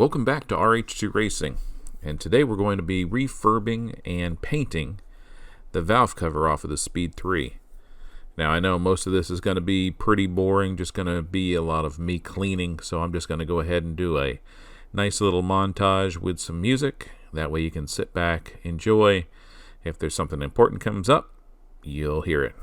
Welcome back to RH2 Racing, and today we're going to be refurbing and painting the valve cover off of the Speed 3. Now I know most of this is going to be pretty boring, just going to be a lot of me cleaning, so I'm just going to go ahead and do a nice little montage with some music. That way you can sit back, enjoy. If there's something important comes up, you'll hear it.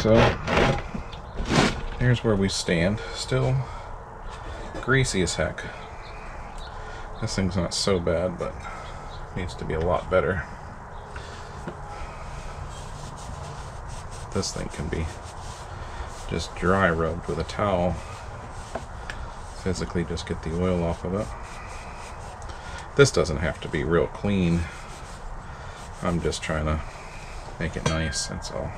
So here's where we stand. Still greasy as heck. This thing's not so bad, but needs to be a lot better. This thing can be just dry rubbed with a towel. Physically just get the oil off of it. This doesn't have to be real clean. I'm just trying to make it nice, that's all.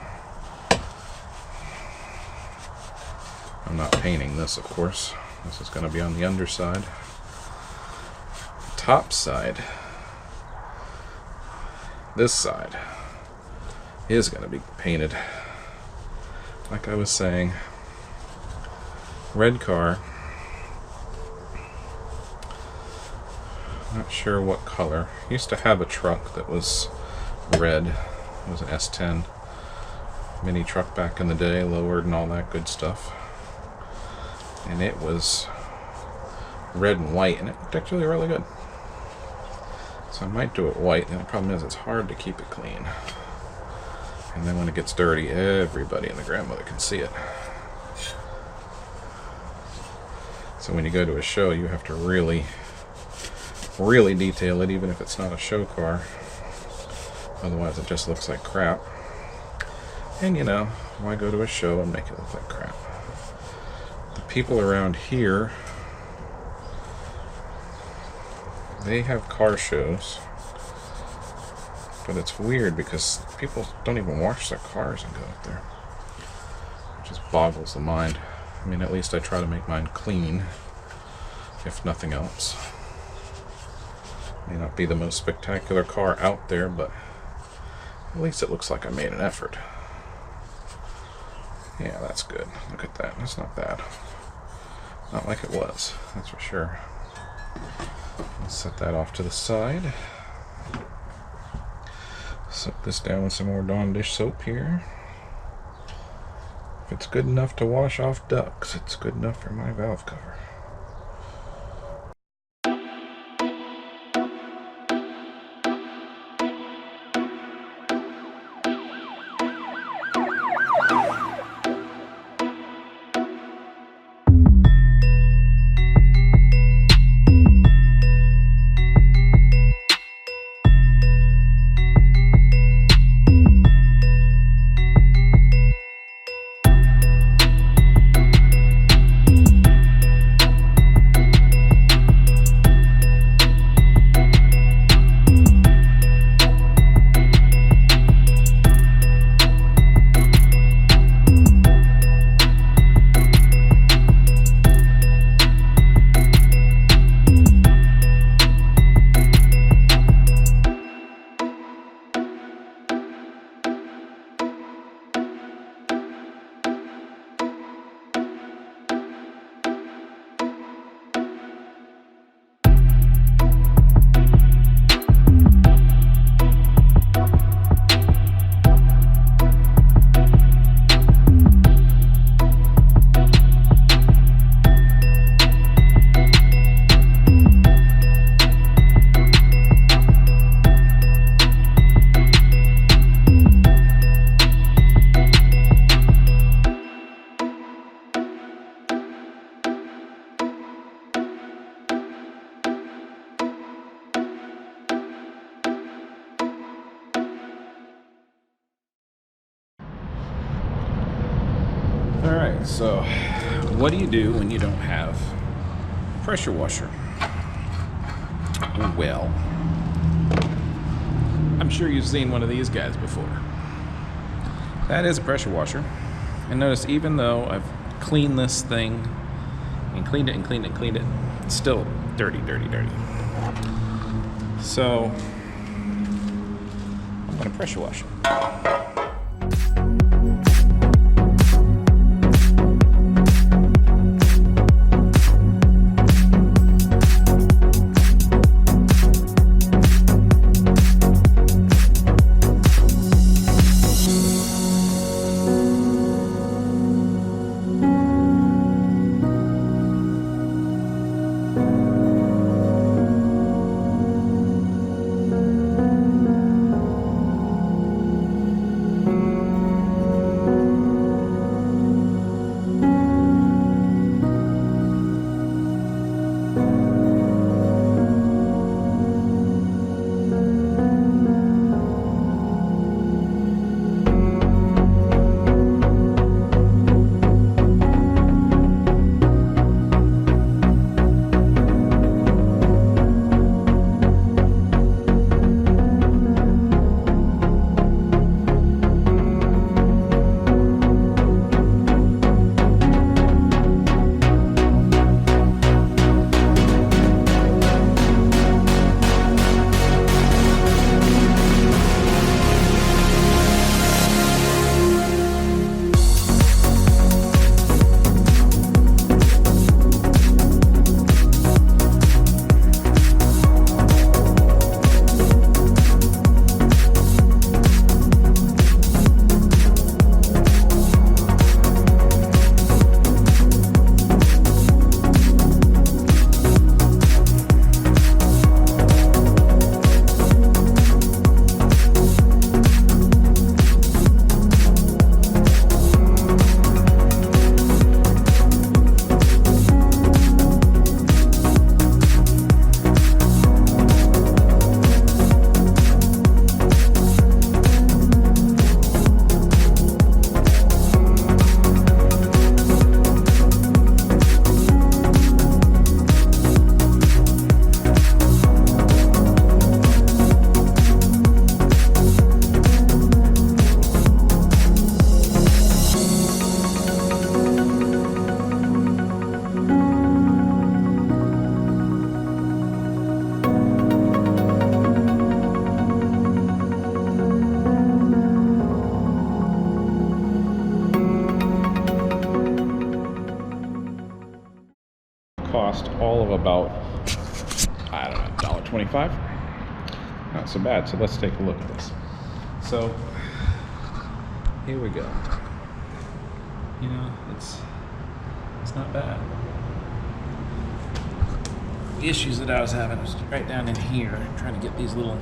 I'm not painting this, of course. This is going to be on the underside. Top side, this side, is going to be painted. Like I was saying, red car. Not sure what color. Used to have a truck that was red. It was an S10 mini truck back in the day, lowered and all that good stuff. And it was red and white, and it looked actually really good. So I might do it white. The only problem is it's hard to keep it clean. And then when it gets dirty, everybody and the grandmother can see it. So when you go to a show, you have to really detail it, even if it's not a show car. Otherwise it just looks like crap. And you know, why go to a show and make it look like crap? The people around here, they have car shows, but it's weird because people don't even wash their cars and go up there. It just boggles the mind. I mean, at least I try to make mine clean, if nothing else. May not be the most spectacular car out there, but at least it looks like I made an effort. Yeah, that's good. Look at that. That's not bad. Not like it was, that's for sure. Let's set that off to the side. Set this down with some more Dawn dish soap here. If it's good enough to wash off ducks, it's good enough for my valve cover. Alright, so what do you do when you don't have a pressure washer? Well, I'm sure you've seen one of these guys before. That is a pressure washer. And notice, even though I've cleaned this thing and cleaned it and cleaned it and cleaned it, it's still dirty, dirty, dirty. So I'm going to pressure wash it. I don't know, $1.25. Not so bad. So let's take a look at this. So here we go. You know, it's not bad. The issues that I was having was right down in here, trying to get these little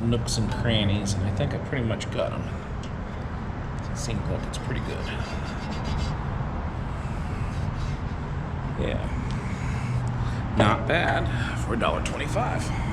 nooks and crannies, and I think I pretty much got them. It seems like it's pretty good. Yeah. Not bad for $1.25.